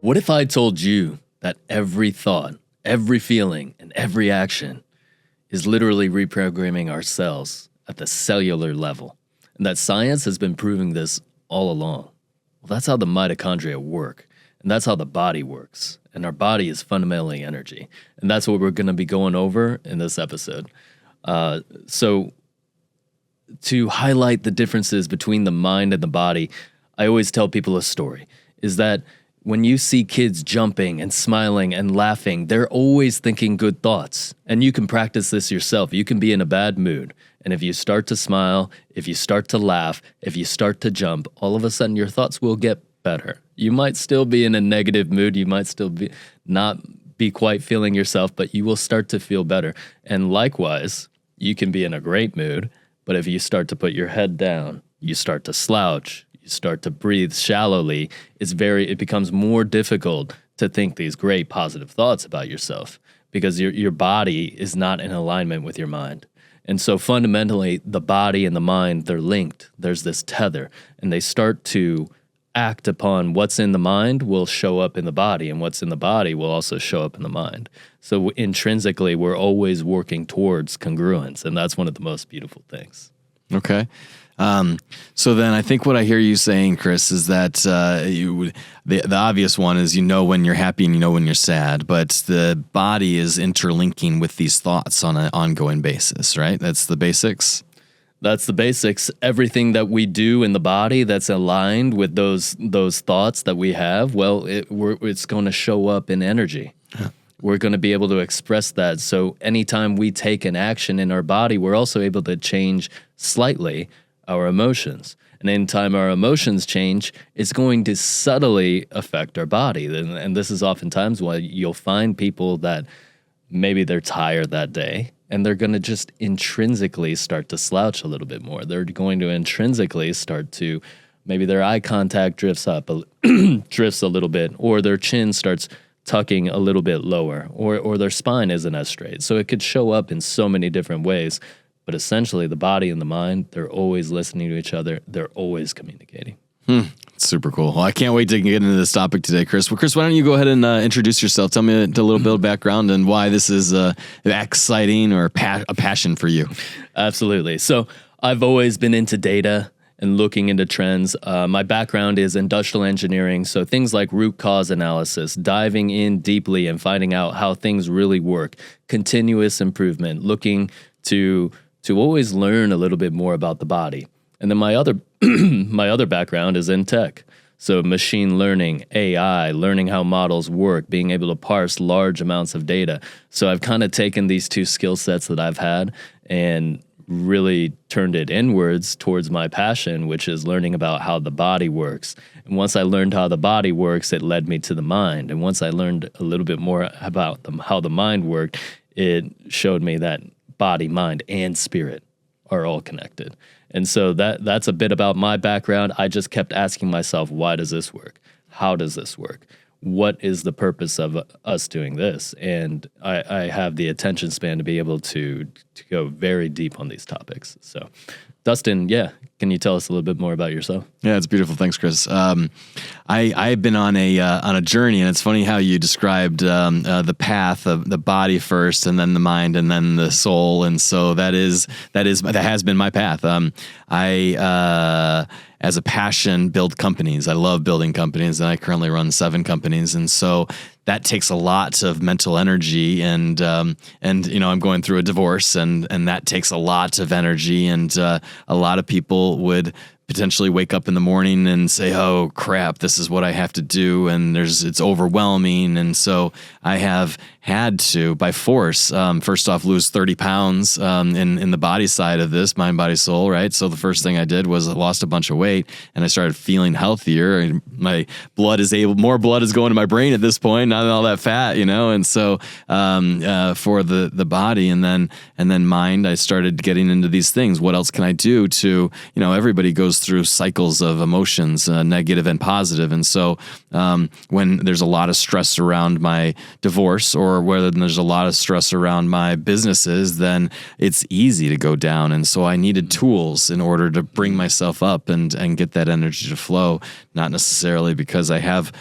What if I told you that every thought, every feeling, and every action is literally reprogramming our cells at the cellular level, and that science has been proving this all along? Well, that's how the mitochondria work, and that's how the body works. And our body is fundamentally energy, and that's what we're going to be going over in this episode. So to highlight the differences between the mind and the body, I always tell people a story, is that when you see kids jumping and smiling and laughing, they're always thinking good thoughts. And you can practice this yourself. You can be in a bad mood, and if you start to smile, if you start to laugh, if you start to jump, all of a sudden your thoughts will get better. You might still be in a negative mood. You might still be not be quite feeling yourself, but you will start to feel better. And likewise, you can be in a great mood, but if you start to put your head down, you start to slouch, you start to breathe shallowly, it becomes more difficult to think these great positive thoughts about yourself because your body is not in alignment with your mind. And so fundamentally, the body and the mind, they're linked. There's this tether, and they start to act upon what's in the mind will show up in the body, and what's in the body will also show up in the mind. So intrinsically, we're always working towards congruence, and that's one of the most beautiful things. Okay. So then I think what I hear you saying, Chris, is that the obvious one is when you're happy and when you're sad, but the body is interlinking with these thoughts on an ongoing basis, right? That's the basics? That's the basics. Everything that we do in the body that's aligned with those thoughts that we have, well, it's going to show up in energy. Yeah. We're going to be able to express that. So anytime we take an action in our body, we're also able to change slightly our emotions. And anytime our emotions change, it's going to subtly affect our body. And this is oftentimes why you'll find people that maybe they're tired that day, and they're going to just intrinsically start to slouch a little bit more. They're going to intrinsically start to, maybe their eye contact drifts a little bit, or their chin starts tucking a little bit lower, or their spine isn't as straight. So it could show up in so many different ways. But essentially, the body and the mind, they're always listening to each other. They're always communicating. Super cool. Well, I can't wait to get into this topic today, Chris. Well, Chris, why don't you go ahead and introduce yourself? Tell me a little bit of background and why this is exciting or a passion for you. Absolutely. So I've always been into data and looking into trends. My background is industrial engineering, so things like root cause analysis, diving in deeply and finding out how things really work, continuous improvement, looking to always learn a little bit more about the body. And then my other background is in tech. So machine learning, AI, learning how models work, being able to parse large amounts of data. So I've kind of taken these two skill sets that I've had and really turned it inwards towards my passion, which is learning about how the body works. And once I learned how the body works, it led me to the mind. And once I learned a little bit more about how the mind worked, it showed me that body, mind, and spirit are all connected. And so that's a bit about my background. I just kept asking myself, why does this work? How does this work? What is the purpose of us doing this? And I have the attention span to be able to go very deep on these topics. So, Dustin, can you tell us a little bit more about yourself? Yeah, it's beautiful. Thanks, Chris. I've been on a journey, and it's funny how you described the path of the body first, and then the mind, and then the soul. And so that has been my path. I as a passion, build companies. I love building companies, and I currently run 7 companies. And so that takes a lot of mental energy, and I'm going through a divorce, and that takes a lot of energy, and a lot of people would potentially wake up in the morning and say, oh crap, this is what I have to do. And it's overwhelming. And so I have had to, by force, first off, lose 30 pounds in the body side of this, mind, body, soul, right? So the first thing I did was I lost a bunch of weight, and I started feeling healthier. And my more blood is going to my brain at this point, not all that fat, And so for the body and then mind, I started getting into these things. What else can I do to, everybody goes through cycles of emotions, negative and positive. And so when there's a lot of stress around my divorce or or whether there's a lot of stress around my businesses, then it's easy to go down. And so I needed tools in order to bring myself up and get that energy to flow, not necessarily because I have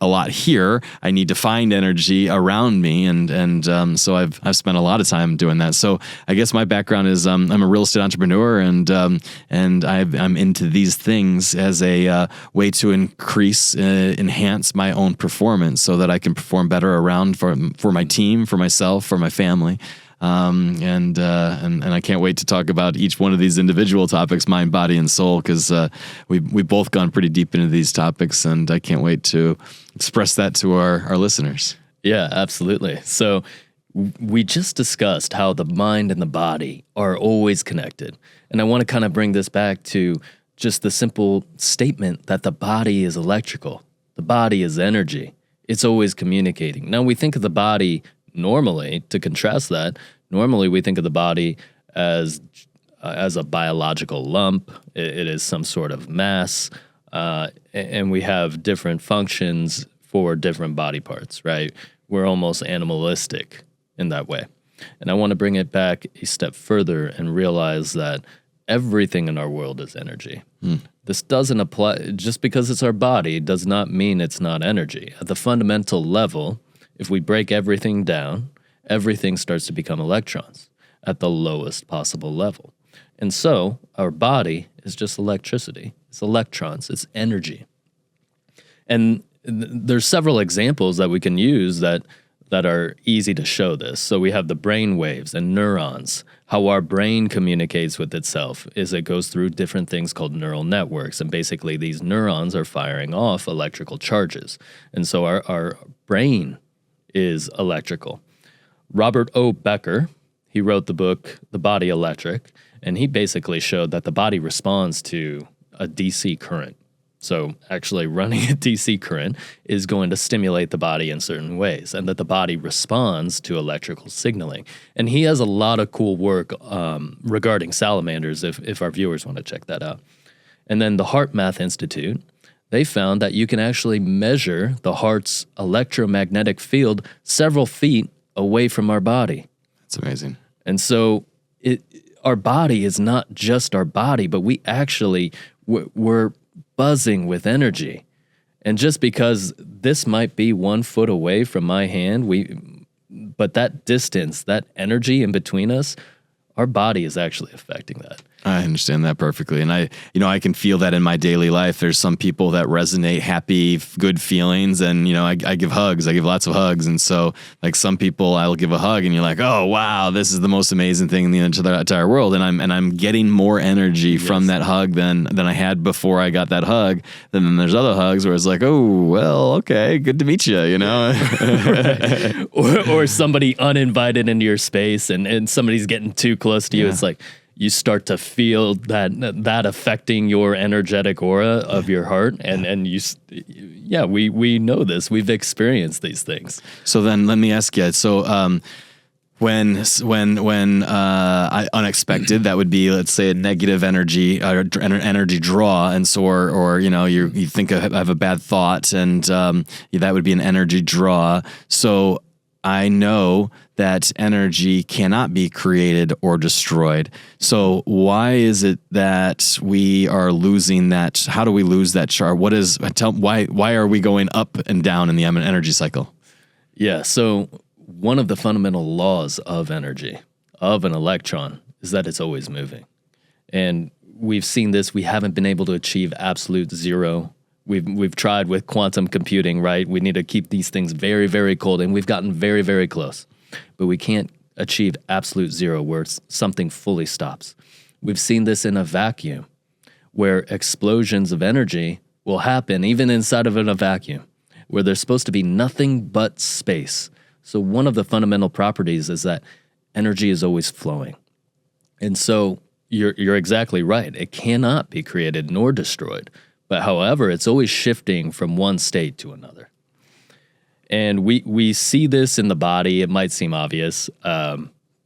a lot here. I need to find energy around me. And so I've spent a lot of time doing that. So I guess my background is I'm a real estate entrepreneur, and I'm into these things as a way to enhance my own performance so that I can perform better around for my team, for myself, for my family. And I can't wait to talk about each one of these individual topics, mind, body, and soul, because we've both gone pretty deep into these topics, and I can't wait to express that to our listeners. Yeah, absolutely. So we just discussed how the mind and the body are always connected. And I want to kind of bring this back to just the simple statement that the body is electrical. The body is energy. It's always communicating. Now, we think of the body normally, to contrast that, normally we think of the body as a biological lump. It is some sort of mass, and we have different functions for different body parts, right? We're almost animalistic in that way. And I want to bring it back a step further and realize that everything in our world is energy. This doesn't apply, just because it's our body does not mean it's not energy. At the fundamental level, if we break everything down, everything starts to become electrons at the lowest possible level. And so our body is just electricity. It's electrons. It's energy. And there's several examples that we can use that are easy to show this. So we have the brain waves and neurons. How our brain communicates with itself is it goes through different things called neural networks. And basically these neurons are firing off electrical charges. And so our brain is electrical. Robert O. Becker, he wrote the book, The Body Electric, and he basically showed that the body responds to a DC current. So actually running a DC current is going to stimulate the body in certain ways, and that the body responds to electrical signaling. And he has a lot of cool work regarding salamanders, if our viewers want to check that out. And then the HeartMath Institute, they found that you can actually measure the heart's electromagnetic field several feet away from our body. That's amazing. And so our body is not just our body, but we actually, we're buzzing with energy. And just because this might be 1 foot away from my hand, but that distance, that energy in between us, our body is actually affecting that. I understand that perfectly. And I can feel that in my daily life. There's some people that resonate happy, good feelings. And, I give hugs. I give lots of hugs. And so like some people I'll give a hug and you're like, oh, wow, this is the most amazing thing in the entire world. And I'm getting more energy from that hug than I had before I got that hug. Then there's other hugs where it's like, oh, well, okay, good to meet you, Right. or somebody uninvited into your space and somebody's getting too close to you. Yeah. It's like, you start to feel that affecting your energetic aura of your heart, and we know this. We've experienced these things. So then, let me ask you. So, when unexpected, that would be, let's say, a negative energy or energy draw, and so or you think I have a bad thought, and that would be an energy draw. So I know that energy cannot be created or destroyed. So why is it that we are losing that? How do we lose that charge? Why are we going up and down in the energy cycle? Yeah, so one of the fundamental laws of energy, of an electron, is that it's always moving. And we've seen this. We haven't been able to achieve absolute zero. We've tried with quantum computing, right? We need to keep these things very, very cold, and we've gotten very, very close. But we can't achieve absolute zero where something fully stops. We've seen this in a vacuum, where explosions of energy will happen even inside of a vacuum, where there's supposed to be nothing but space. So one of the fundamental properties is that energy is always flowing. And so you're exactly right. It cannot be created nor destroyed. But however, it's always shifting from one state to another. And we see this in the body. It might seem obvious.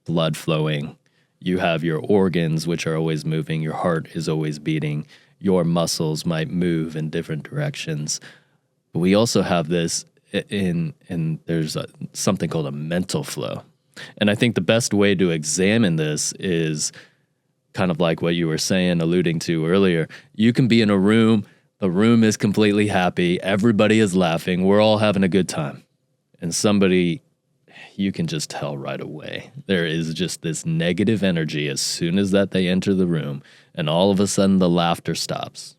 Blood flowing. You have your organs, which are always moving. Your heart is always beating. Your muscles might move in different directions. But we also have this in there's something called a mental flow. And I think the best way to examine this is kind of like what you were saying, alluding to earlier. You can be in a room, the room is completely happy, everybody is laughing, we're all having a good time. And somebody, you can just tell right away. There is just this negative energy as soon as that they enter the room, and all of a sudden the laughter stops.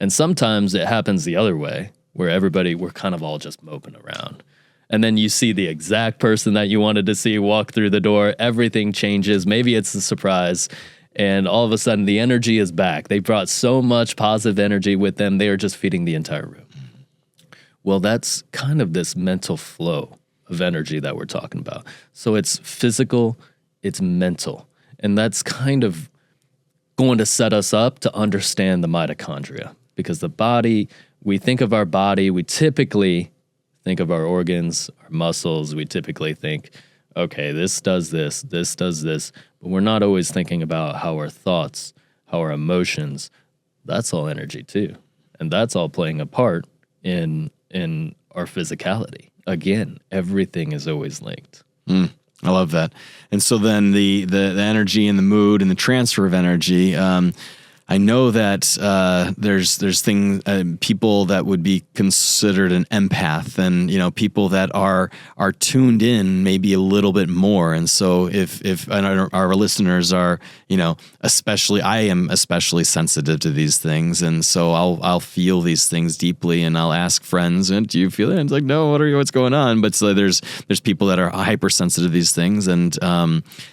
And sometimes it happens the other way, where we're kind of all just moping around. And then you see the exact person that you wanted to see walk through the door. Everything changes. Maybe it's a surprise. And all of a sudden, the energy is back. They brought so much positive energy with them. They are just feeding the entire room. Well, that's kind of this mental flow of energy that we're talking about. So it's physical, it's mental. And that's kind of going to set us up to understand the mitochondria. Because the body, we think of our body, we typically think of our organs, our muscles. We typically think, okay, this does this does this. But we're not always thinking about how our thoughts, how our emotions, that's all energy too. And that's all playing a part in our physicality. Again, everything is always linked. I love that. And so then the energy and the mood and the transfer of energy, I know that there's people that would be considered an empath, and people that are tuned in maybe a little bit more. And so if our listeners are I am especially sensitive to these things, and so I'll feel these things deeply, and I'll ask friends, and do you feel it? And it's like, no, what's going on? But so there's people that are hypersensitive to these things and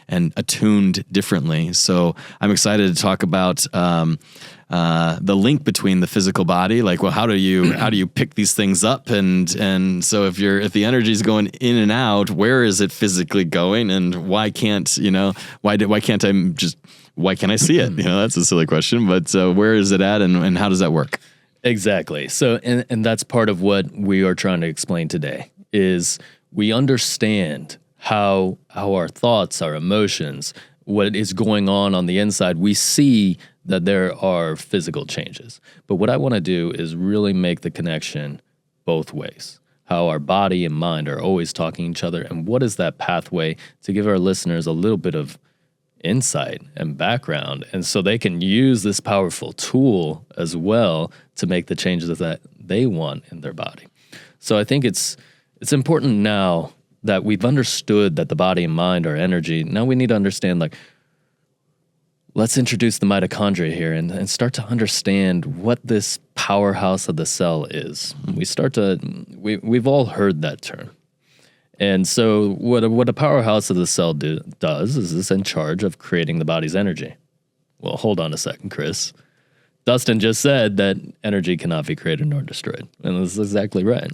attuned differently. So I'm excited to talk about the link between the physical body, like, well, how do you pick these things up, and so if the energy is going in and out, where is it physically going, and why can't I see it? That's a silly question, but where is it at, and how does that work? Exactly. So, and that's part of what we are trying to explain today, is we understand how our thoughts, our emotions, what is going on the inside. We see that there are physical changes. But what I want to do is really make the connection both ways. How our body and mind are always talking to each other, and what is that pathway, to give our listeners a little bit of insight and background, and so they can use this powerful tool as well to make the changes that they want in their body. So I think it's important now that we've understood that the body and mind are energy. Now we need to understand, let's introduce the mitochondria here and start to understand what this powerhouse of the cell is. We've all heard that term. And so what a powerhouse of the cell does is it's in charge of creating the body's energy. Well, hold on a second, Chris. Dustin just said that energy cannot be created nor destroyed. And this is exactly right.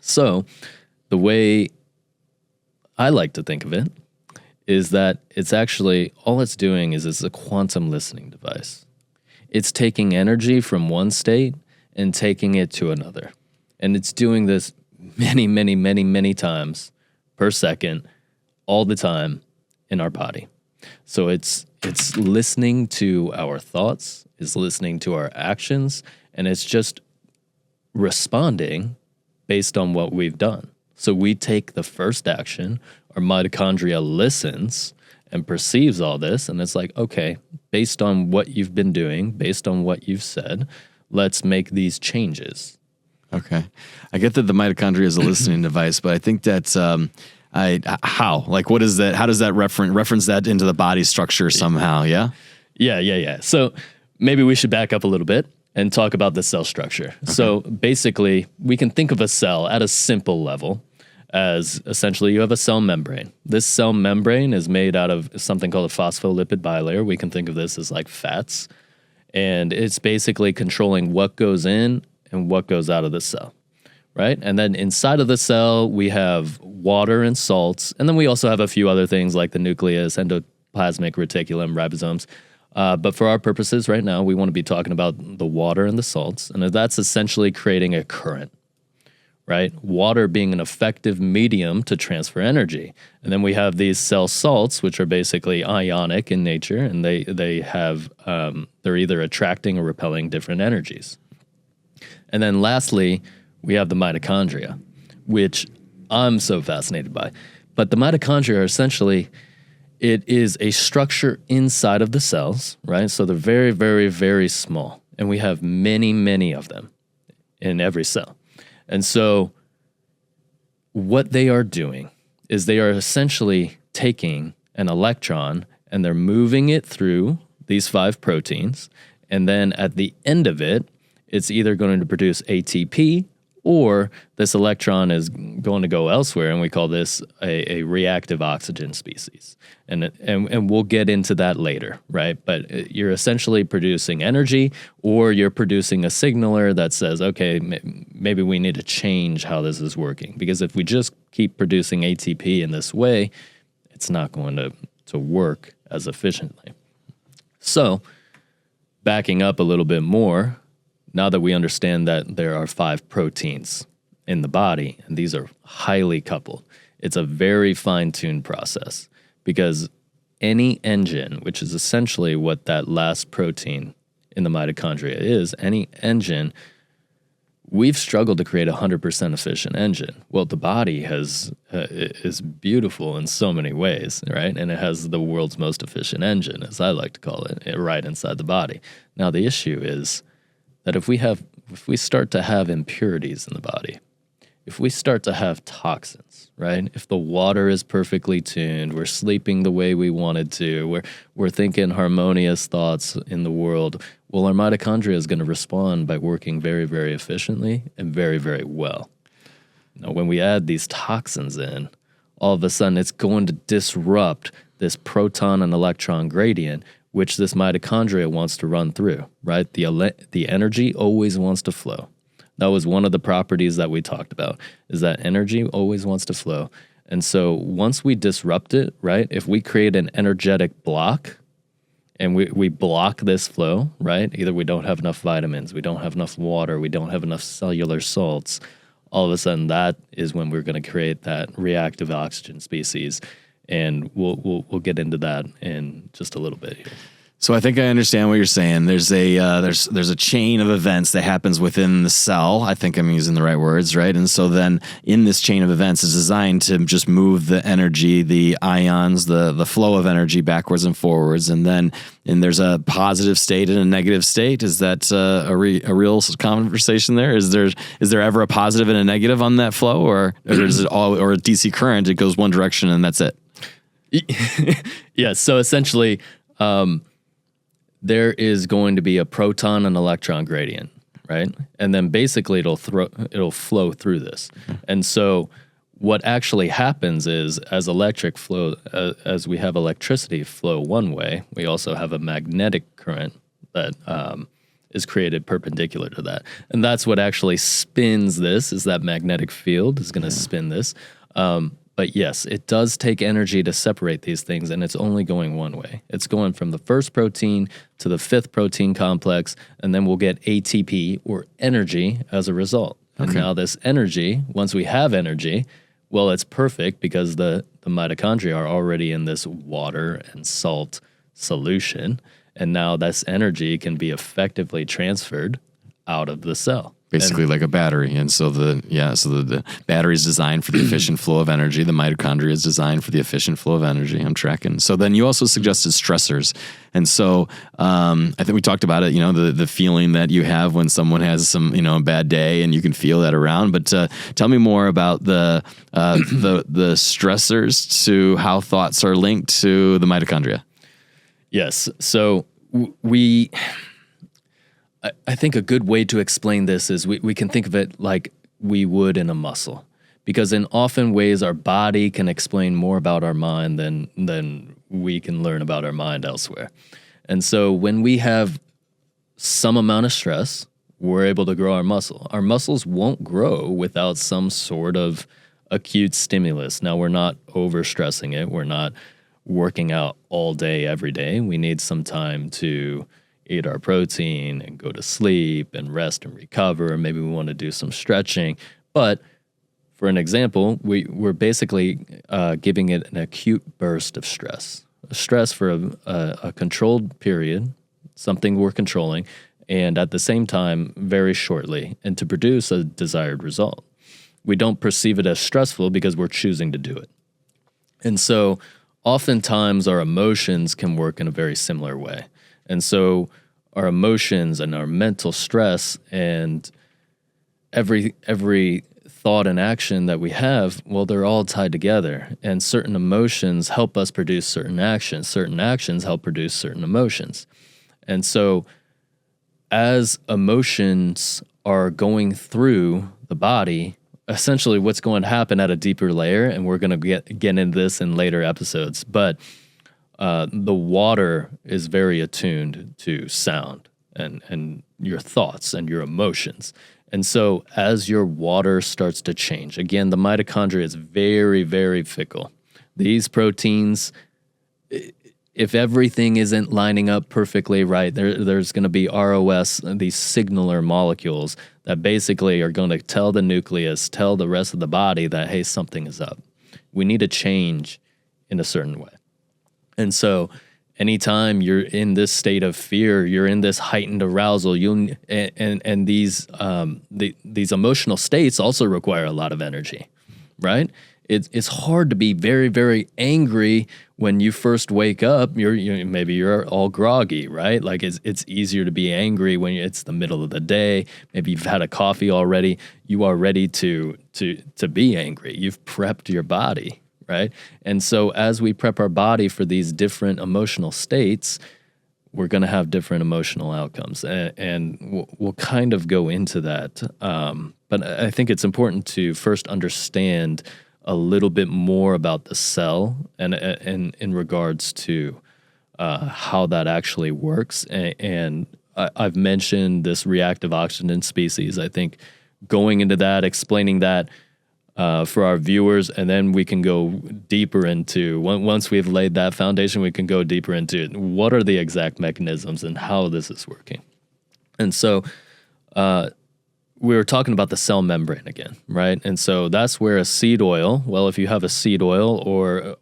So the way I like to think of it is that it's actually, all it's doing is it's a quantum listening device. It's taking energy from one state and taking it to another. And it's doing this many, many, many, many times per second, all the time in our body. So it's listening to our thoughts, it's listening to our actions, and it's just responding based on what we've done. So we take the first action, our mitochondria listens and perceives all this, and it's like, okay, based on what you've been doing, based on what you've said, let's make these changes. Okay. I get that the mitochondria is a listening device, but I think that's how? Like, what is that? How does that reference that into the body structure somehow? Yeah? Yeah. So maybe we should back up a little bit and talk about the cell structure. Okay. So basically, we can think of a cell at a simple level as essentially you have a cell membrane. This cell membrane is made out of something called a phospholipid bilayer. We can think of this as like fats. And it's basically controlling what goes in and what goes out of the cell, right? And then inside of the cell, we have water and salts. And then we also have a few other things like the nucleus, endoplasmic reticulum, ribosomes. But for our purposes right now, we want to be talking about the water and the salts. And that's essentially creating a current, right? Water being an effective medium to transfer energy. And then we have these cell salts, which are basically ionic in nature, and they have, they're either attracting or repelling different energies. And then lastly, we have the mitochondria. which I'm so fascinated by. But the mitochondria are essentially, it is a structure inside of the cells, right? So they're very, very, very small. And we have many, many of them in every cell. And so what they are doing is they are essentially taking an electron and they're moving it through these 5 proteins. And then at the end of it, it's either going to produce ATP or this electron is going to go elsewhere, and we call this a reactive oxygen species. And we'll get into that later, right? But you're essentially producing energy, or you're producing a signaler that says, okay, maybe we need to change how this is working. Because if we just keep producing ATP in this way, it's not going to work as efficiently. So, backing up a little bit more, now that we understand that there are 5 proteins in the body, and these are highly coupled, it's a very fine-tuned process, because any engine, which is essentially what that last protein in the mitochondria is, any engine, we've struggled to create a 100% efficient engine. Well, the body is beautiful in so many ways, right? And it has the world's most efficient engine, as I like to call it, right inside the body. Now, the issue is that if we start to have impurities in the body, if we start to have toxins, right? If the water is perfectly tuned, we're sleeping the way we wanted to, we're thinking harmonious thoughts in the world, well, our mitochondria is going to respond by working very, very efficiently and very, very well. Now, when we add these toxins in, all of a sudden it's going to disrupt this proton and electron gradient, which this mitochondria wants to run through, right? The energy always wants to flow. That was one of the properties that we talked about, is that energy always wants to flow. And so once we disrupt it, right, if we create an energetic block and we block this flow, right, either we don't have enough vitamins, we don't have enough water, we don't have enough cellular salts, all of a sudden that is when we're going to create that reactive oxygen species. And we'll get into that in just a little bit here. So I think I understand what you're saying. There's a chain of events that happens within the cell. I think I'm using the right words, right? And so then in this chain of events is designed to just move the energy, the ions, the flow of energy backwards and forwards. And there's a positive state and a negative state. Is that a real conversation there? Is there ever a positive and a negative on that flow, or is it all, or a DC current? It goes one direction and that's it. Yeah. So essentially, there is going to be a proton and electron gradient, right? And then basically it'll flow through this. And so what actually happens is, as as we have electricity flow one way, we also have a magnetic current that is created perpendicular to that. And that's what actually spins this, is that magnetic field is going to spin this. But yes, it does take energy to separate these things, and it's only going one way. It's going from the first protein to the 5th protein complex, and then we'll get ATP, or energy, as a result. Okay. And now this energy, once we have energy, well, it's perfect because the mitochondria are already in this water and salt solution, and now this energy can be effectively transferred out of the cell. Basically like a battery. And so the battery is designed for the efficient flow of energy. The mitochondria is designed for the efficient flow of energy. I'm tracking. So then you also suggested stressors. And so I think we talked about it, the feeling that you have when someone has some, bad day, and you can feel that around. But tell me more about the stressors, to how thoughts are linked to the mitochondria. Yes. So I think a good way to explain this is we can think of it like we would in a muscle, because in often ways our body can explain more about our mind than we can learn about our mind elsewhere. And so when we have some amount of stress, we're able to grow our muscle. Our muscles won't grow without some sort of acute stimulus. Now, we're not overstressing it. We're not working out all day, every day. We need some time to eat our protein and go to sleep and rest and recover. Maybe we want to do some stretching. But for an example, we're basically giving it an acute burst of stress. Stress for a controlled period, something we're controlling, and at the same time, very shortly, and to produce a desired result. we don't perceive it as stressful because we're choosing to do it. And so oftentimes our emotions can work in a very similar way. And so our emotions and our mental stress and every thought and action that we have, well, they're all tied together. And certain emotions help us produce certain actions. Certain actions help produce certain emotions. And so as emotions are going through the body, essentially what's going to happen at a deeper layer, and we're going to get into this in later episodes, but the water is very attuned to sound and your thoughts and your emotions. And so as your water starts to change, again, the mitochondria is very, very fickle. These proteins, if everything isn't lining up perfectly right, there's going to be ROS, these signaler molecules that basically are going to tell the nucleus, tell the rest of the body that, hey, something is up. We need to change in a certain way. And so anytime you're in this state of fear, you're in this heightened arousal, and these emotional states also require a lot of energy, right? It's hard to be very, very angry when you first wake up. Maybe you're all groggy, right? Like it's easier to be angry when it's the middle of the day. Maybe you've had a coffee already. You are ready to be angry. You've prepped your body, right? And so as we prep our body for these different emotional states, we're going to have different emotional outcomes, and we'll kind of go into that. But I think it's important to first understand a little bit more about the cell and in regards to how that actually works. And I've mentioned this reactive oxygen species. I think going into that, explaining that for our viewers, and then we can go deeper into, once we've laid that foundation, we can go deeper into what are the exact mechanisms and how this is working. And so we were talking about the cell membrane again, right? And so that's where a seed oil, well, if you have a seed oil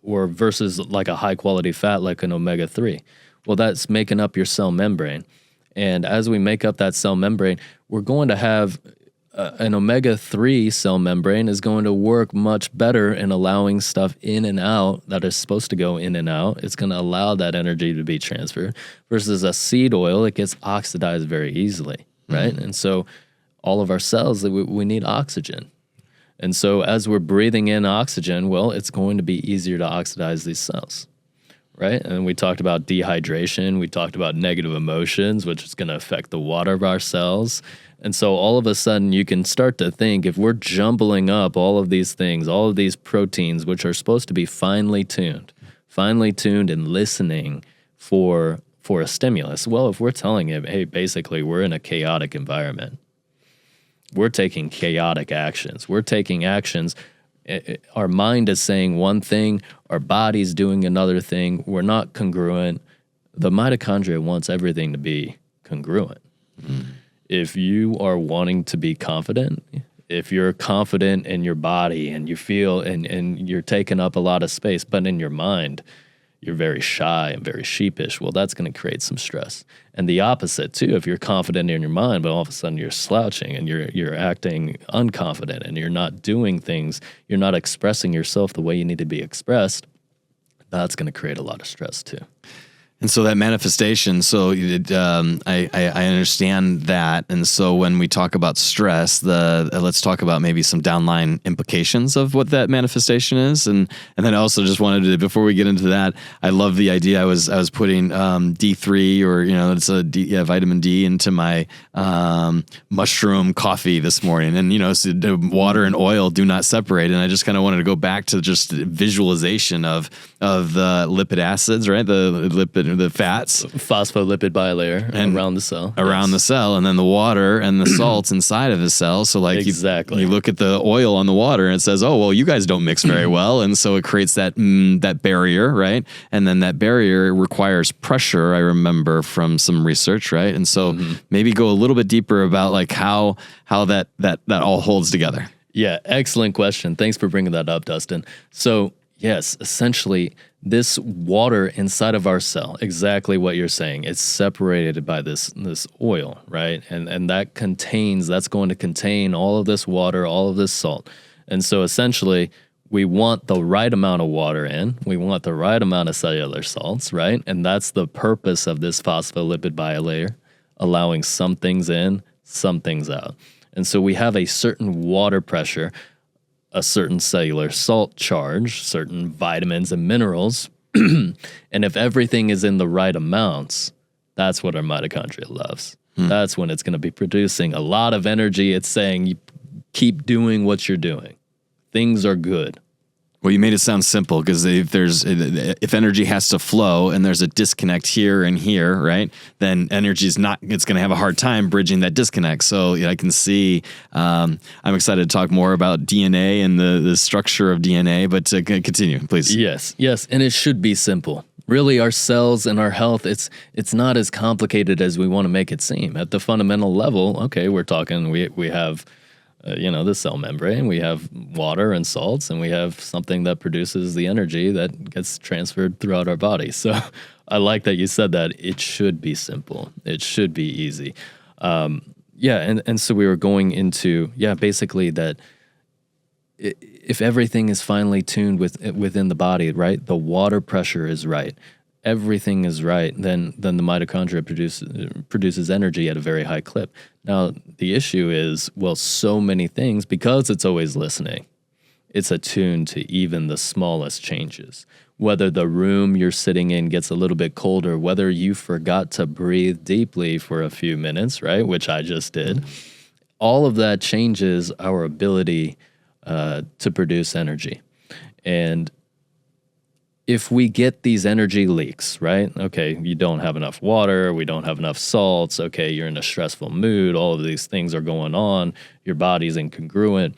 or versus like a high quality fat like an omega-3, well, that's making up your cell membrane. And as we make up that cell membrane, we're going to have an omega-3 cell membrane is going to work much better in allowing stuff in and out that is supposed to go in and out. It's going to allow that energy to be transferred versus a seed oil. It gets oxidized very easily, right? And so all of our cells, we need oxygen. And so as we're breathing in oxygen, well, it's going to be easier to oxidize these cells, right? And we talked about dehydration. We talked about negative emotions, which is going to affect the water of our cells. And so all of a sudden you can start to think, if we're jumbling up all of these things, all of these proteins, which are supposed to be finely tuned and listening for a stimulus. Well, if we're telling it, hey, basically we're in a chaotic environment, we're taking chaotic actions. We're taking actions. Our mind is saying one thing, our body's doing another thing. We're not congruent. The mitochondria wants everything to be congruent. If you are wanting to be confident, if you're confident in your body and you feel and you're taking up a lot of space, but in your mind, you're very shy and very sheepish, well, that's going to create some stress. And the opposite, too, if you're confident in your mind, but all of a sudden you're slouching and you're acting unconfident and you're not doing things, you're not expressing yourself the way you need to be expressed, that's going to create a lot of stress, too. And so that manifestation, so I understand that. And so when we talk about stress, let's talk about maybe some downline implications of what that manifestation is. And then I also just wanted to, before we get into that, I love the idea. I was putting D3 or, it's vitamin D into my mushroom coffee this morning. And, so the water and oil do not separate. And I just kind of wanted to go back to just visualization of the lipid acids, right? The fats, phospholipid bilayer around the cell, the cell, and then the water and the salts inside of the cell. So like exactly, you look at the oil on the water and it says, oh, well, you guys don't mix very well. And so it creates that barrier, right? And then that barrier requires pressure. I remember from some research, right? And so maybe go a little bit deeper about like how that all holds together. Yeah. Excellent question. Thanks for bringing that up, Dustin. So yes, essentially this water inside of our cell, exactly what you're saying, it's separated by this oil, right? And that's going to contain all of this water, all of this salt. And so essentially, we want the right amount of water in, we want the right amount of cellular salts, right? And that's the purpose of this phospholipid bilayer, allowing some things in, some things out. And so we have a certain water pressure, a certain cellular salt charge, certain vitamins and minerals. And if everything is in the right amounts, that's what our mitochondria loves. That's when it's going to be producing a lot of energy. It's saying, you keep doing what you're doing. Things are good. Well, you made it sound simple, because if energy has to flow and there's a disconnect here and here, right, then energy it's going to have a hard time bridging that disconnect. So I can see, I'm excited to talk more about DNA and the structure of DNA, but continue, please. Yes. And it should be simple. Really, our cells and our health, it's not as complicated as we want to make it seem. At the fundamental level, okay, we're talking, we have the cell membrane, we have water and salts, and we have something that produces the energy that gets transferred throughout our body. So I like that you said that. It should be simple. It should be easy. And so we were going into, basically that if everything is finely tuned within the body, right, the water pressure is right, everything is right, then the mitochondria produces energy at a very high clip. Now, the issue is, so many things, because it's always listening, it's attuned to even the smallest changes. Whether the room you're sitting in gets a little bit colder, whether you forgot to breathe deeply for a few minutes, right, which I just did, all of that changes our ability to produce energy. And if we get these energy leaks, right? Okay, you don't have enough water, we don't have enough salts, okay, you're in a stressful mood, all of these things are going on, your body's incongruent.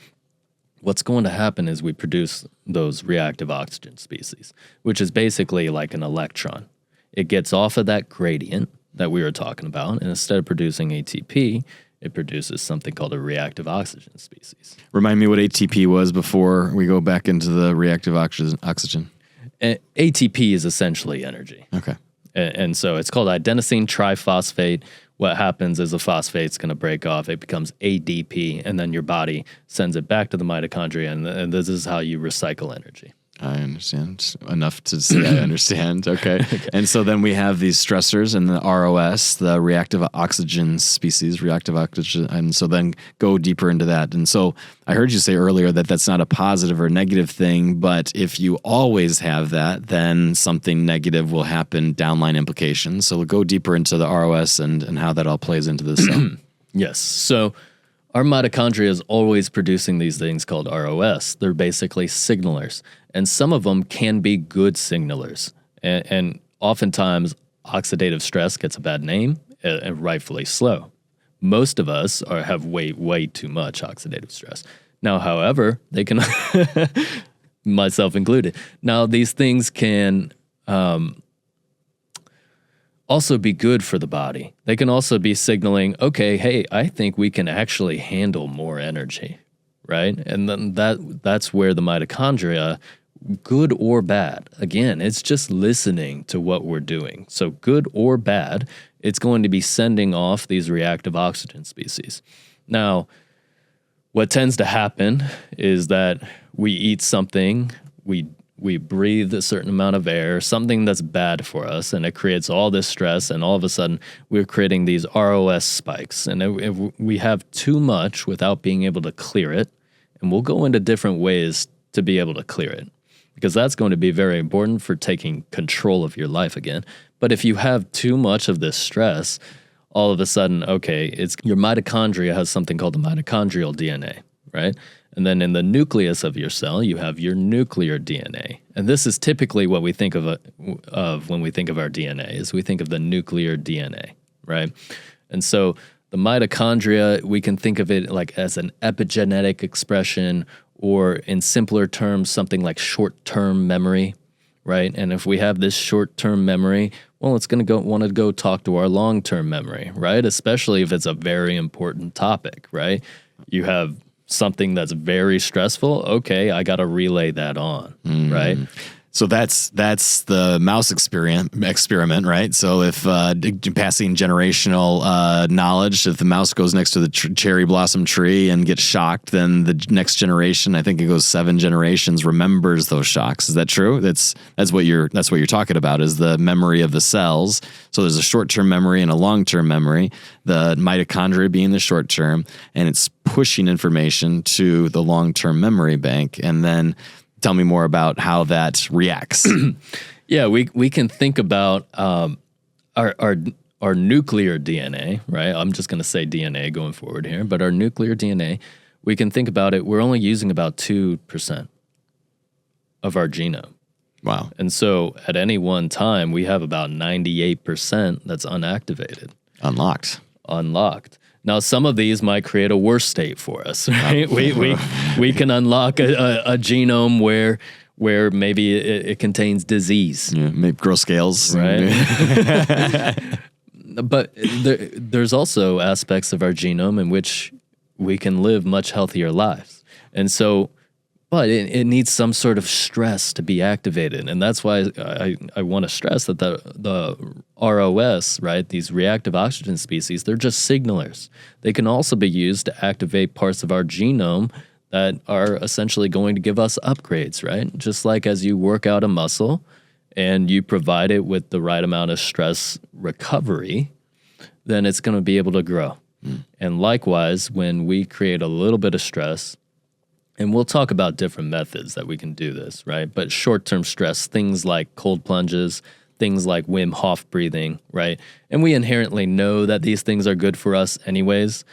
What's going to happen is we produce those reactive oxygen species, which is basically like an electron. It gets off of that gradient that we were talking about, and instead of producing ATP, it produces something called a reactive oxygen species. Remind me what ATP was before we go back into the reactive oxygen. ATP is essentially energy. Okay. And so it's called adenosine triphosphate. What happens is the phosphate's going to break off. It becomes ADP, and then your body sends it back to the mitochondria, and this is how you recycle energy. I understand. Enough to say I understand. Okay. And so then we have these stressors and the ROS, the reactive oxygen species, reactive oxygen. And so then go deeper into that. And so I heard you say earlier that that's not a positive or negative thing, but if you always have that, then something negative will happen, downline implications. So we'll go deeper into the ROS and how that all plays into this. Yes. So our mitochondria is always producing these things called ROS. They're basically signalers. And some of them can be good signalers. And oftentimes, oxidative stress gets a bad name, and rightfully so. Most of us have way too much oxidative stress. Now, however, they can, myself included. Now, these things can also be good for the body. They can also be signaling, okay, hey, I think we can actually handle more energy, right? And then that's where the mitochondria, good or bad, again, it's just listening to what we're doing. So good or bad, it's going to be sending off these reactive oxygen species. Now, what tends to happen is that we eat something, we breathe a certain amount of air, something that's bad for us, and it creates all this stress, and all of a sudden we're creating these ROS spikes. And if we have too much without being able to clear it, and we'll go into different ways to be able to clear it, because that's going to be very important for taking control of your life again. But if you have too much of this stress, all of a sudden, okay, it's your mitochondria has something called the mitochondrial DNA, right? And then in the nucleus of your cell, you have your nuclear DNA. And this is typically what we think of when we think of our DNA, is we think of the nuclear DNA, right? And so the mitochondria, we can think of it like as an epigenetic expression, or in simpler terms, something like short-term memory, right? And if we have this short-term memory, well, it's going to want to go talk to our long-term memory, right? Especially if it's a very important topic, right? You have something that's very stressful. Okay, I got to relay that on, right? So that's the mouse experiment, right? So if passing generational knowledge, if the mouse goes next to the cherry blossom tree and gets shocked, then the next generation, I think it goes 7 generations, remembers those shocks. Is that true? That's what you're talking about, is the memory of the cells. So there's a short-term memory and a long-term memory. The mitochondria being the short term, and it's pushing information to the long-term memory bank, and then tell me more about how that reacts. Yeah, we can think about our nuclear DNA, right? I'm just going to say DNA going forward here, but our nuclear DNA, we can think about it. We're only using about 2% of our genome. Wow. And so at any one time, we have about 98% that's unactivated. Unlocked. Now, some of these might create a worse state for us, right? We can unlock a genome where maybe it contains disease. Yeah, maybe grow scales. Right. But there's also aspects of our genome in which we can live much healthier lives. And so, but it needs some sort of stress to be activated. And that's why I want to stress that the ROS, right, these reactive oxygen species, they're just signalers. They can also be used to activate parts of our genome that are essentially going to give us upgrades, right? Just like as you work out a muscle and you provide it with the right amount of stress recovery, then it's going to be able to grow. And likewise, when we create a little bit of stress, and we'll talk about different methods that we can do this, right? But short-term stress, things like cold plunges, things like Wim Hof breathing, right? And we inherently know that these things are good for us anyways.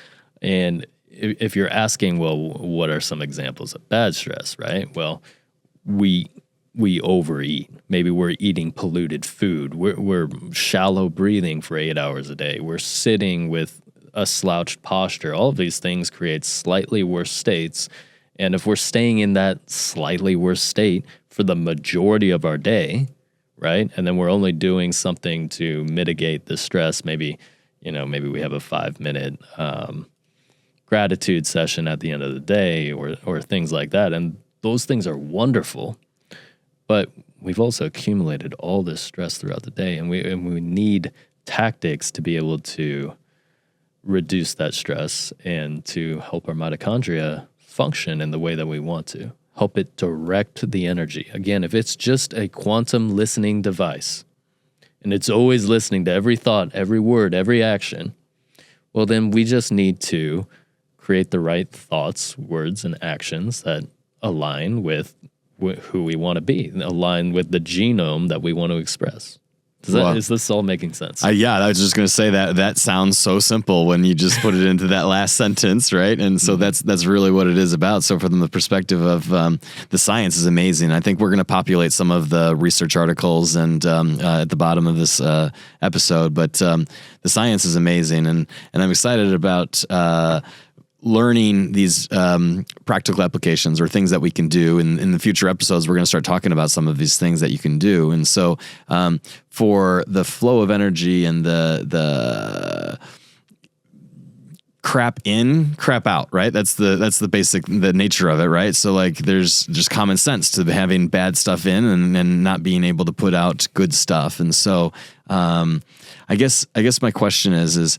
And if you're asking, well, what are some examples of bad stress, right? Well, we overeat. Maybe we're eating polluted food. We're shallow breathing for 8 hours a day. We're sitting with a slouched posture. All of these things create slightly worse states. And if we're staying in that slightly worse state for the majority of our day, right, and then we're only doing something to mitigate the stress, maybe we have a 5-minute gratitude session at the end of the day or things like that. And those things are wonderful, but we've also accumulated all this stress throughout the day, and we need tactics to be able to reduce that stress and to help our mitochondria function in the way that we want to, help it direct the energy. Again, if it's just a quantum listening device and it's always listening to every thought, every word, every action, well, then we just need to create the right thoughts, words, and actions that align with who we want to be, align with the genome that we want to express. Is this all making sense? Yeah, I was just going to say that sounds so simple when you just put it into that last sentence, right? And so that's really what it is about. So from the perspective of the science is amazing. I think we're going to populate some of the research articles and at the bottom of this episode, but the science is amazing, and I'm excited about learning these practical applications or things that we can do. In the future episodes, we're going to start talking about some of these things that you can do. And so for the flow of energy and the crap in, crap out, right? That's the basic, the nature of it, right? So like there's just common sense to having bad stuff in and not being able to put out good stuff. And so I guess my question is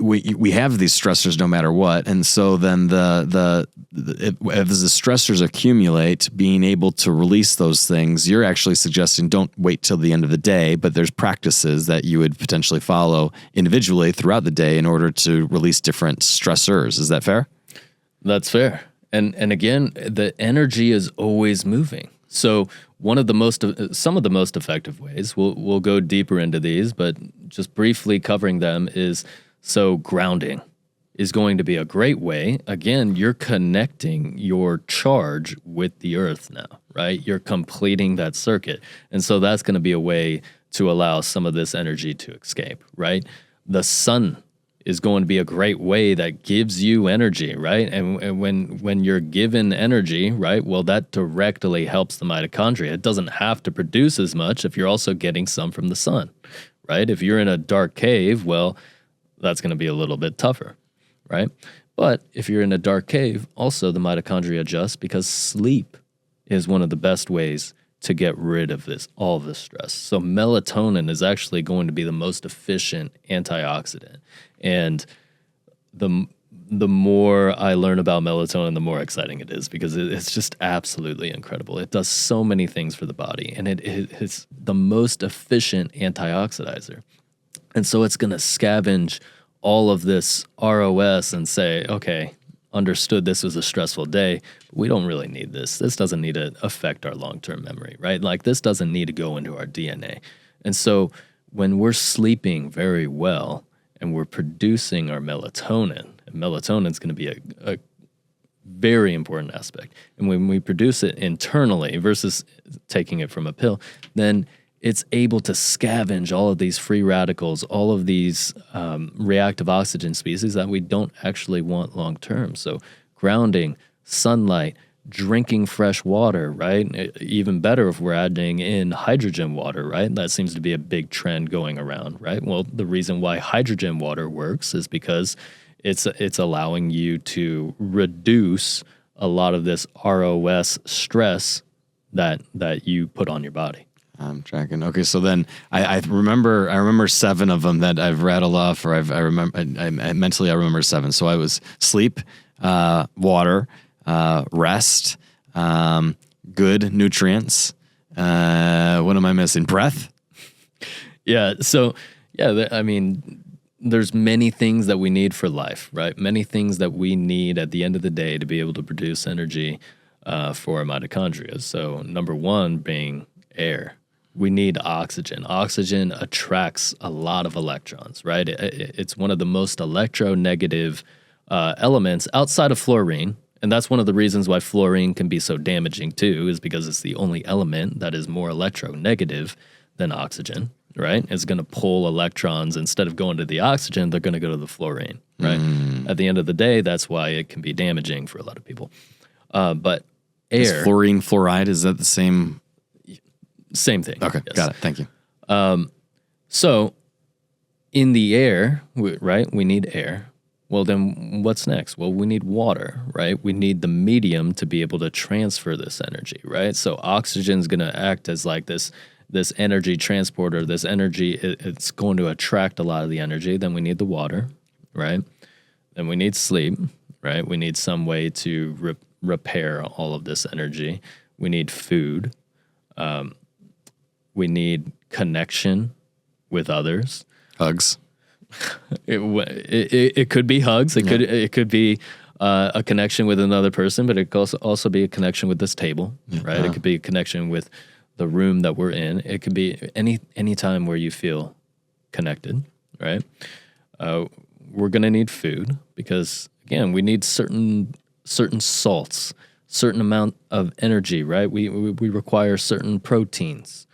we have these stressors no matter what, and so then as the stressors accumulate, being able to release those things, you're actually suggesting don't wait till the end of the day, but there's practices that you would potentially follow individually throughout the day in order to release different stressors. Is that fair? That's fair. And again, the energy is always moving. So some of the most effective ways, we'll go deeper into these, but just briefly covering them is, so grounding is going to be a great way. Again, you're connecting your charge with the earth now, right? You're completing that circuit. And so that's going to be a way to allow some of this energy to escape, right? The sun is going to be a great way that gives you energy, right? And when you're given energy, right, well, that directly helps the mitochondria. It doesn't have to produce as much if you're also getting some from the sun, right? If you're in a dark cave, well, that's going to be a little bit tougher, right? But if you're in a dark cave, also the mitochondria adjust because sleep is one of the best ways to get rid of all of this stress. So melatonin is actually going to be the most efficient antioxidant. And the more I learn about melatonin, the more exciting it is, because it's just absolutely incredible. It does so many things for the body, and it's the most efficient antioxidizer. And so it's going to scavenge all of this ROS and say, okay, understood this was a stressful day, but we don't really need this. This doesn't need to affect our long-term memory, right? Like, this doesn't need to go into our DNA. And so when we're sleeping very well and we're producing our melatonin, and melatonin is going to be a very important aspect. And when we produce it internally versus taking it from a pill, then it's able to scavenge all of these free radicals, all of these reactive oxygen species that we don't actually want long term. So grounding, sunlight, drinking fresh water, right? Even better if we're adding in hydrogen water, right? That seems to be a big trend going around, right? Well, the reason why hydrogen water works is because it's allowing you to reduce a lot of this ROS stress that you put on your body. I'm tracking. Okay, so then I remember 7 of them that I've rattled off, or I mentally remember 7. So I was sleep, water, rest, good nutrients. What am I missing? Breath. Yeah. So I mean, there's many things that we need for life, right? Many things that we need at the end of the day to be able to produce energy for our mitochondria. So number 1 being air. We need oxygen. Oxygen attracts a lot of electrons, right? It's one of the most electronegative elements outside of fluorine. And that's one of the reasons why fluorine can be so damaging too, is because it's the only element that is more electronegative than oxygen, right? It's going to pull electrons. Instead of going to the oxygen, they're going to go to the fluorine, right? At the end of the day, that's why it can be damaging for a lot of people. But air... Is fluorine, fluoride, is that the same... Same thing. Okay, yes. Got it. Thank you. So in the air, right, we need air. Well, then what's next? Well, we need water, right? We need the medium to be able to transfer this energy, right? So oxygen is going to act as like this energy transporter. This energy, it's going to attract a lot of the energy. Then we need the water, right? Then we need sleep, right? We need some way to repair all of this energy. We need food. We need connection with others. Hugs. It could be hugs. It could be a connection with another person, but it could also be a connection with this table, right? It could be a connection with the room that we're in. It could be any time where you feel connected, right? We're gonna need food because, again, we need certain salts, certain amount of energy, right? We require certain proteins.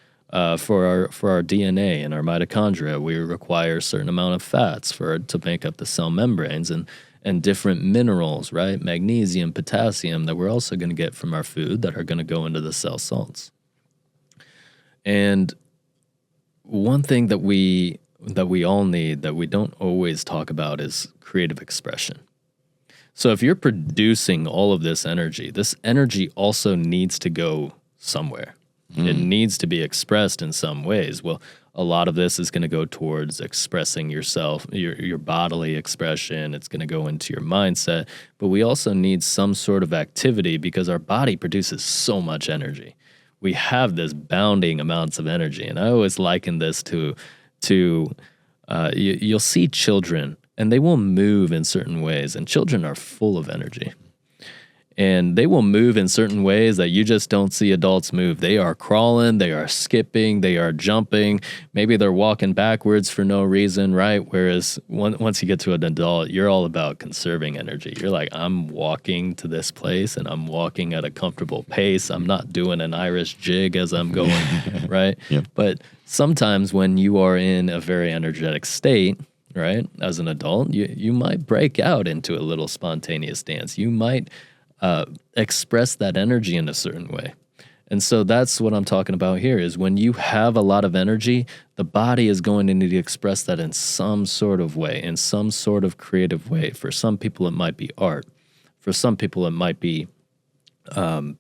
For our DNA and our mitochondria, we require a certain amount of fats to make up the cell membranes and different minerals, right? Magnesium, potassium that we're also going to get from our food that are going to go into the cell salts. And one thing that we all need that we don't always talk about is creative expression. So if you're producing all of this energy also needs to go somewhere. It needs to be expressed in some ways. Well, a lot of this is going to go towards expressing yourself, your bodily expression. It's going to go into your mindset. But we also need some sort of activity because our body produces so much energy. We have this bounding amounts of energy. And I always liken this to you'll see children and they will move in certain ways. And children are full of energy. And they will move in certain ways that you just don't see adults move. They are crawling, they are skipping, they are jumping. Maybe they're walking backwards for no reason, right? Whereas once you get to an adult, you're all about conserving energy. You're like, I'm walking to this place and I'm walking at a comfortable pace. I'm not doing an Irish jig as I'm going, right? Yep. But sometimes when you are in a very energetic state, right, as an adult, you might break out into a little spontaneous dance. You might express that energy in a certain way. And so that's what I'm talking about here is when you have a lot of energy, the body is going to need to express that in some sort of way, in some sort of creative way. For some people, it might be art. For some people, it might be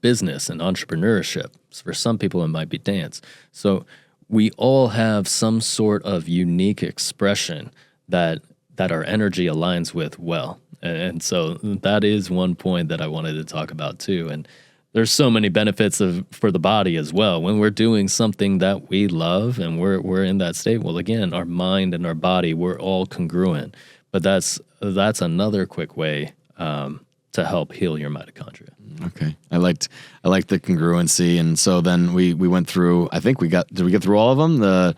business and entrepreneurship. For some people, it might be dance. So we all have some sort of unique expression that our energy aligns with well. And so that is one point that I wanted to talk about too. And there's so many benefits for the body as well. When we're doing something that we love and we're in that state, well, again, our mind and our body, we're all congruent. But that's another quick way to help heal your mitochondria. Okay, I liked the congruency, and so then we went through. I think did we get through all of them? The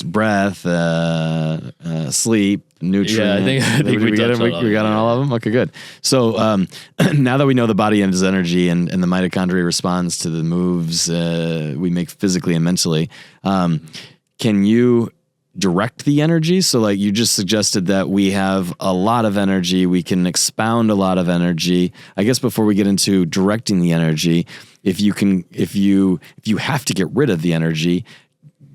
breath, sleep, nutrient. Yeah, I think we got on all of them. Okay, good. So now that we know the body and its energy and the mitochondria responds to the moves we make physically and mentally, can you direct the energy? So like you just suggested that we have a lot of energy, we can expound a lot of energy. I guess before we get into directing the energy, if you have to get rid of the energy,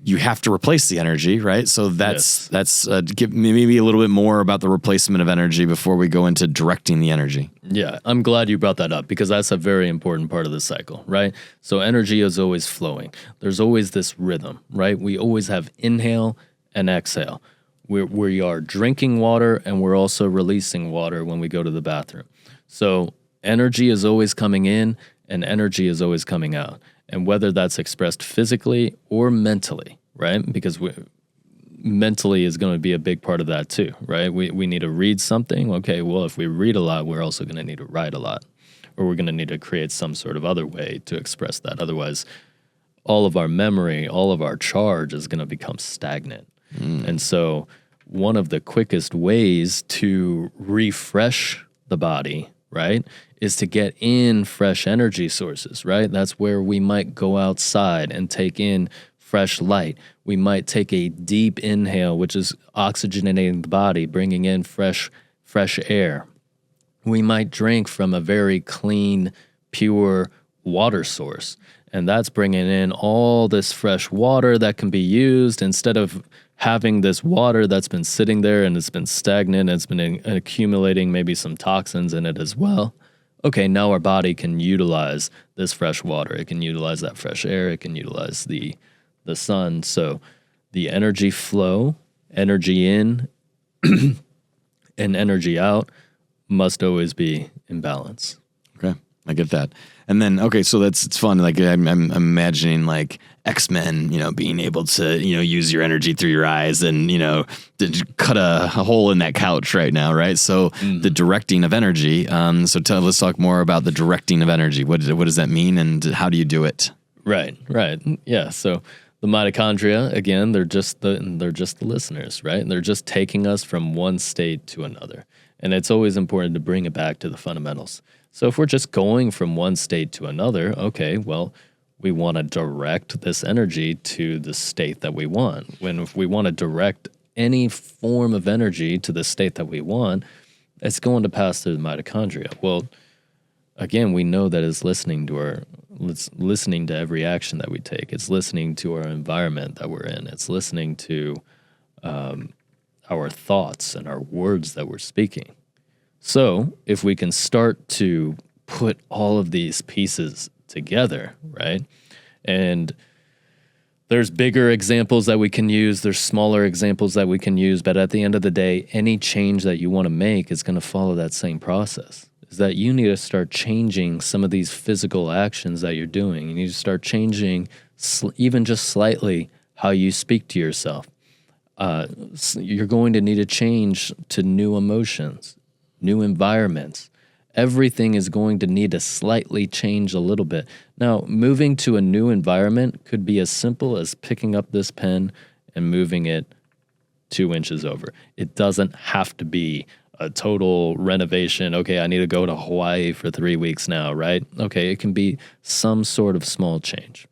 you have to replace the energy, right? So that's give me maybe a little bit more about the replacement of energy before we go into directing the energy. Yeah, I'm glad you brought that up because that's a very important part of the cycle, right? So energy is always flowing. There's always this rhythm, right? We always have inhale and exhale. We are drinking water and we're also releasing water when we go to the bathroom. So energy is always coming in and energy is always coming out. And whether that's expressed physically or mentally, right? Because mentally is going to be a big part of that too, right? We need to read something. Okay, well, if we read a lot, we're also going to need to write a lot. Or we're going to need to create some sort of other way to express that. Otherwise, all of our memory, all of our charge is going to become stagnant. And so one of the quickest ways to refresh the body, right, is to get in fresh energy sources, right? That's where we might go outside and take in fresh light. We might take a deep inhale, which is oxygenating the body, bringing in fresh air. We might drink from a very clean, pure water source. And that's bringing in all this fresh water that can be used instead of having this water that's been sitting there and it's been stagnant, and it's been accumulating maybe some toxins in it as well. Okay, now our body can utilize this fresh water. It can utilize that fresh air. It can utilize the sun. So the energy flow, energy in, and energy out must always be in balance. Okay, I get that. And then, okay, so it's fun. Like I'm imagining like X-Men, being able to, use your energy through your eyes and, to cut a hole in that couch right now, right? So the directing of energy. Let's talk more about the directing of energy. What does that mean, and how do you do it? Right. Yeah. So the mitochondria, again, they're just the listeners, right? They're just taking us from one state to another. And it's always important to bring it back to the fundamentals. So if we're just going from one state to another, okay, well, we want to direct this energy to the state that we want. If we want to direct any form of energy to the state that we want, it's going to pass through the mitochondria. Well, again, we know that it's listening to every action that we take. It's listening to our environment that we're in. It's listening to our thoughts and our words that we're speaking. So if we can start to put all of these pieces together, right? And there's bigger examples that we can use. There's smaller examples that we can use. But at the end of the day, any change that you want to make is going to follow that same process. Is that you need to start changing some of these physical actions that you're doing. You need to start changing even just slightly how you speak to yourself. You're going to need to change to new emotions, new environments. Everything is going to need to slightly change a little bit. Now, moving to a new environment could be as simple as picking up this pen and moving it 2 inches over. It doesn't have to be a total renovation. Okay, I need to go to Hawaii for 3 weeks now, right? Okay, it can be some sort of small change,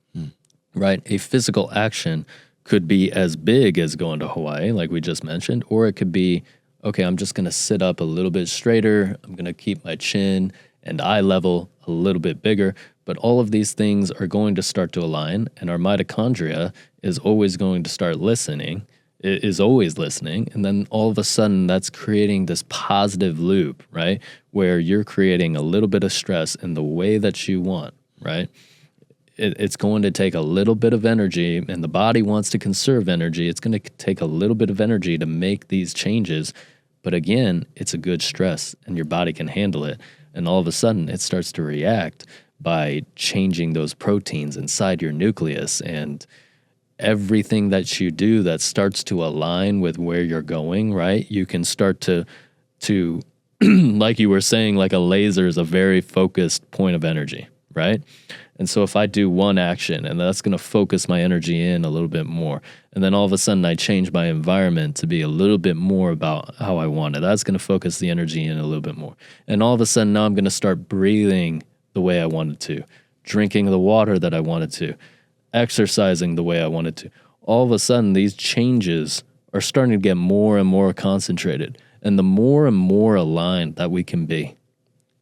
right? A physical action could be as big as going to Hawaii, like we just mentioned, or it could be, okay, I'm just going to sit up a little bit straighter. I'm going to keep my chin and eye level a little bit bigger. But all of these things are going to start to align, and our mitochondria is always going to start listening. is always listening. And then all of a sudden that's creating this positive loop, right? Where you're creating a little bit of stress in the way that you want, right? It's going to take a little bit of energy, and the body wants to conserve energy. It's going to take a little bit of energy to make these changes. But again, it's a good stress, and your body can handle it. And all of a sudden, it starts to react by changing those proteins inside your nucleus. And everything that you do that starts to align with where you're going, right? You can start to like you were saying, like a laser is a very focused point of energy, right? And so if I do one action and that's going to focus my energy in a little bit more, and then all of a sudden I change my environment to be a little bit more about how I want it, that's going to focus the energy in a little bit more. And all of a sudden now I'm going to start breathing the way I wanted to, drinking the water that I wanted to, exercising the way I wanted to. All of a sudden these changes are starting to get more and more concentrated. And the more and more aligned that we can be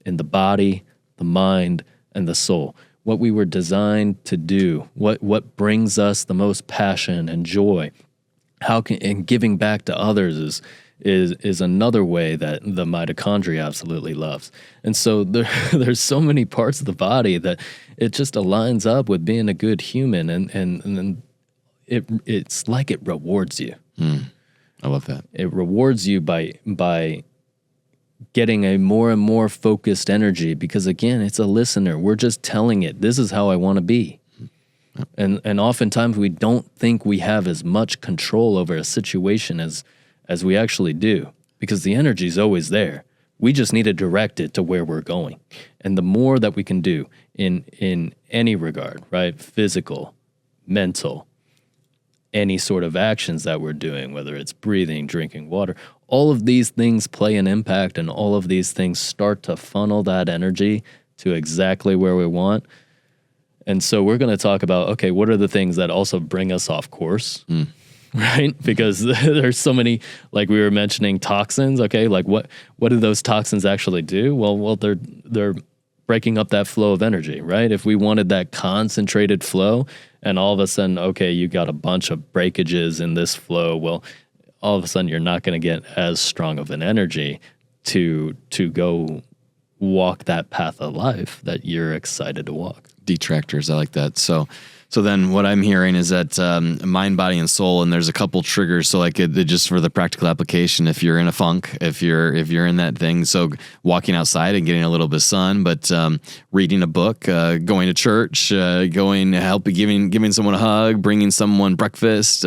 in the body, the mind, and the soul, what we were designed to do, what brings us the most passion and joy, and giving back to others is another way that the mitochondria absolutely loves. And so there's so many parts of the body that it just aligns up with being a good human, and it's like it rewards you. I love that. It rewards you by getting a more and more focused energy, because again, it's a listener. We're just telling it, this is how I want to be. And oftentimes we don't think we have as much control over a situation as we actually do, because the energy is always there. We just need to direct it to where we're going. And the more that we can do in any regard, right? Physical, mental, any sort of actions that we're doing, whether it's breathing, drinking water, all of these things play an impact, and all of these things start to funnel that energy to exactly where we want. And so we're going to talk about, okay, what are the things that also bring us off course, right? Because there's so many, like we were mentioning, toxins, okay? Like what do those toxins actually do? Well, they're breaking up that flow of energy, right? If we wanted that concentrated flow, and all of a sudden, okay, you got a bunch of breakages in this flow, well, all of a sudden you're not going to get as strong of an energy to go walk that path of life that you're excited to walk. Detractors, I like that. So then what I'm hearing is that mind, body, and soul, and there's a couple triggers. So like just for the practical application, if you're in a funk, if you're in that thing, so walking outside and getting a little bit of sun, but reading a book, going to church, giving someone a hug, bringing someone breakfast,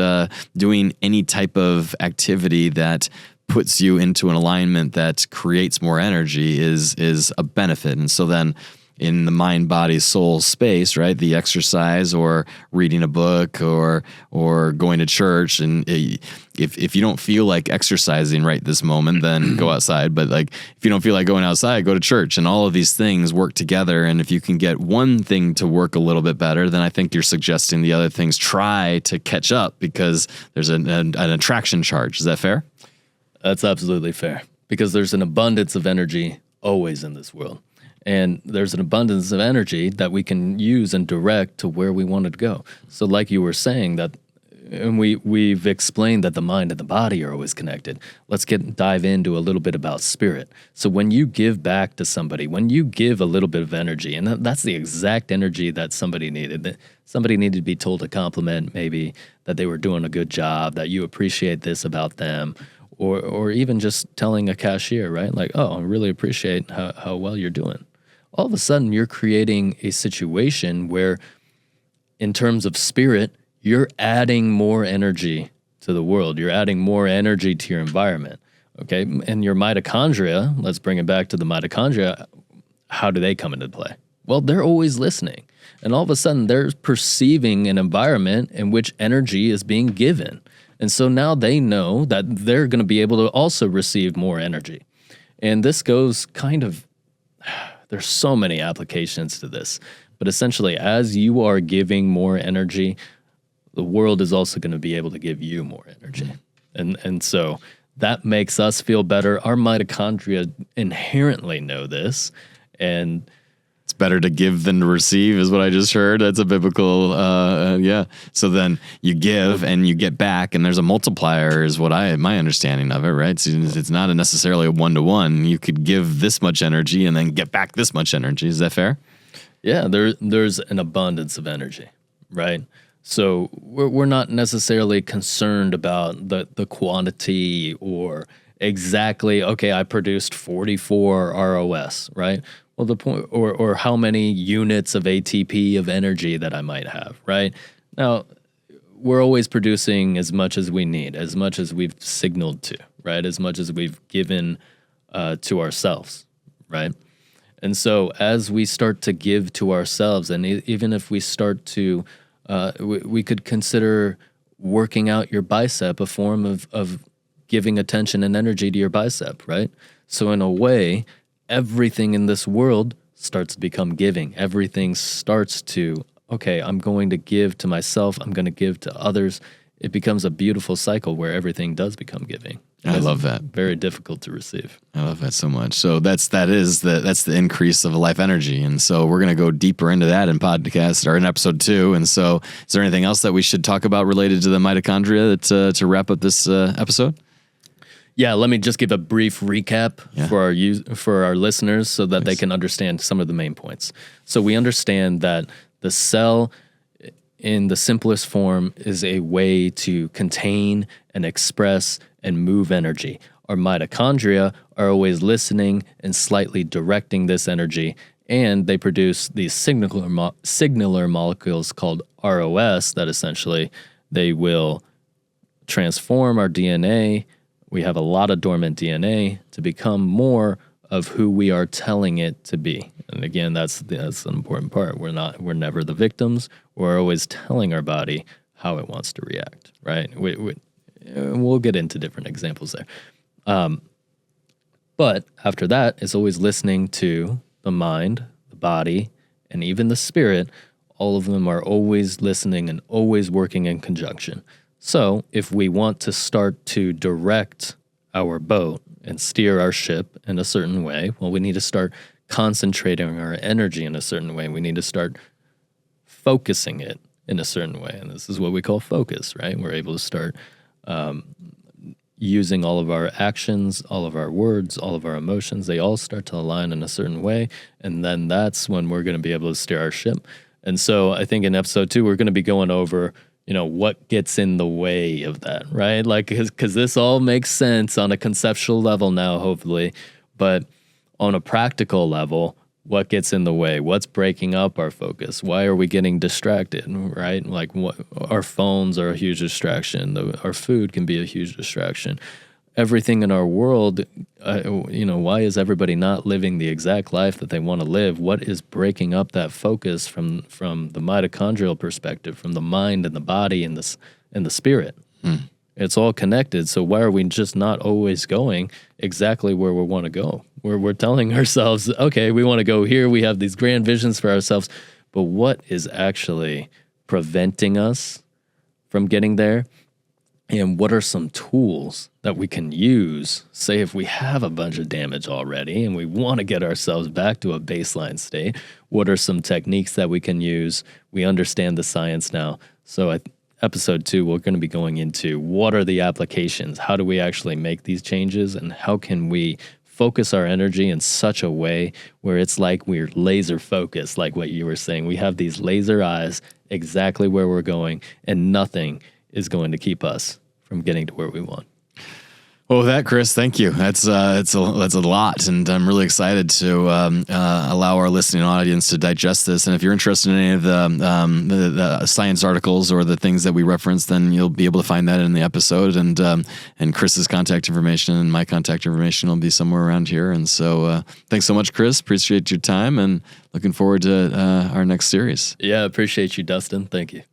doing any type of activity that puts you into an alignment that creates more energy is a benefit. And so then in the mind, body, soul space, right? The exercise or reading a book or going to church. And if you don't feel like exercising right this moment, then go outside. But like, if you don't feel like going outside, go to church, and all of these things work together. And if you can get one thing to work a little bit better, then I think you're suggesting the other things try to catch up, because there's an attraction charge. Is that fair? That's absolutely fair, because there's an abundance of energy always in this world. And there's an abundance of energy that we can use and direct to where we want it to go. So like you were saying, that, and we've explained that the mind and the body are always connected. Let's dive into a little bit about spirit. So when you give back to somebody, when you give a little bit of energy, and that's the exact energy that somebody needed. That somebody needed to be told a compliment, maybe that they were doing a good job, that you appreciate this about them, or even just telling a cashier, right? Like, oh, I really appreciate how well you're doing. All of a sudden, you're creating a situation where, in terms of spirit, you're adding more energy to the world. You're adding more energy to your environment, okay? And your mitochondria, let's bring it back to the mitochondria, how do they come into play? Well, they're always listening. And all of a sudden, they're perceiving an environment in which energy is being given. And so now they know that they're going to be able to also receive more energy. And this goes kind of... There's so many applications to this, but essentially, as you are giving more energy, the world is also going to be able to give you more energy. And so that makes us feel better. Our mitochondria inherently know this, and it's better to give than to receive is what I just heard. That's a biblical, yeah. So then you give and you get back, and there's a multiplier is what my understanding of it, right? So it's not necessarily a one-to-one. You could give this much energy and then get back this much energy. Is that fair? Yeah, there's an abundance of energy, right? So we're not necessarily concerned about the quantity or exactly, okay, I produced 44 ROS, right? Well, the point, or how many units of ATP of energy that I might have, right? Now, we're always producing as much as we need, as much as we've signaled to, right? As much as we've given to ourselves, right? And so as we start to give to ourselves, and even if we start to, we could consider working out your bicep a form of giving attention and energy to your bicep, right? So in a way, everything in this world starts to become giving. Everything starts to, okay, I'm going to give to myself, I'm going to give to others. It becomes a beautiful cycle where everything does become giving. I love that. Very difficult to receive. I love that so much. So that's the increase of life energy. And so we're going to go deeper into that in podcast or in episode 2. And so is there anything else that we should talk about related to the mitochondria to wrap up this episode? Yeah, let me just give a brief recap for our listeners so that they can understand some of the main points. So we understand that the cell in the simplest form is a way to contain and express and move energy. Our mitochondria are always listening and slightly directing this energy, and they produce these signaler molecules called ROS that essentially they will transform our DNA. We have a lot of dormant DNA to become more of who we are telling it to be. And again, that's an important part. We're never the victims. We're always telling our body how it wants to react, right? We'll get into different examples there. But after that, it's always listening to the mind, the body, and even the spirit. All of them are always listening and always working in conjunction. So if we want to start to direct our boat and steer our ship in a certain way, well, we need to start concentrating our energy in a certain way. We need to start focusing it in a certain way. And this is what we call focus, right? We're able to start using all of our actions, all of our words, all of our emotions. They all start to align in a certain way. And then that's when we're going to be able to steer our ship. And so I think in episode 2, we're going to be going over, what gets in the way of that, right? Like, because this all makes sense on a conceptual level now, hopefully. But on a practical level, what gets in the way? What's breaking up our focus? Why are we getting distracted, right? Like our phones are a huge distraction. Our food can be a huge distraction. Everything in our world, why is everybody not living the exact life that they want to live? What is breaking up that focus from the mitochondrial perspective, from the mind and the body and the spirit? It's all connected. So why are we just not always going exactly where we want to go? We're telling ourselves, okay, we want to go here. We have these grand visions for ourselves. But what is actually preventing us from getting there? And what are some tools that we can use, say if we have a bunch of damage already and we want to get ourselves back to a baseline state, what are some techniques that we can use? We understand the science now. So episode 2, we're going to be going into what are the applications? How do we actually make these changes? And how can we focus our energy in such a way where it's like we're laser focused, like what you were saying. We have these laser eyes exactly where we're going, and nothing is going to keep us from getting to where we want. Well, with that, Chris, thank you. That's a lot, and I'm really excited to allow our listening audience to digest this. And if you're interested in any of the science articles or the things that we reference, then you'll be able to find that in the episode. And Chris's contact information and my contact information will be somewhere around here. And so, thanks so much, Chris. Appreciate your time, and looking forward to our next series. Yeah, appreciate you, Dustin. Thank you.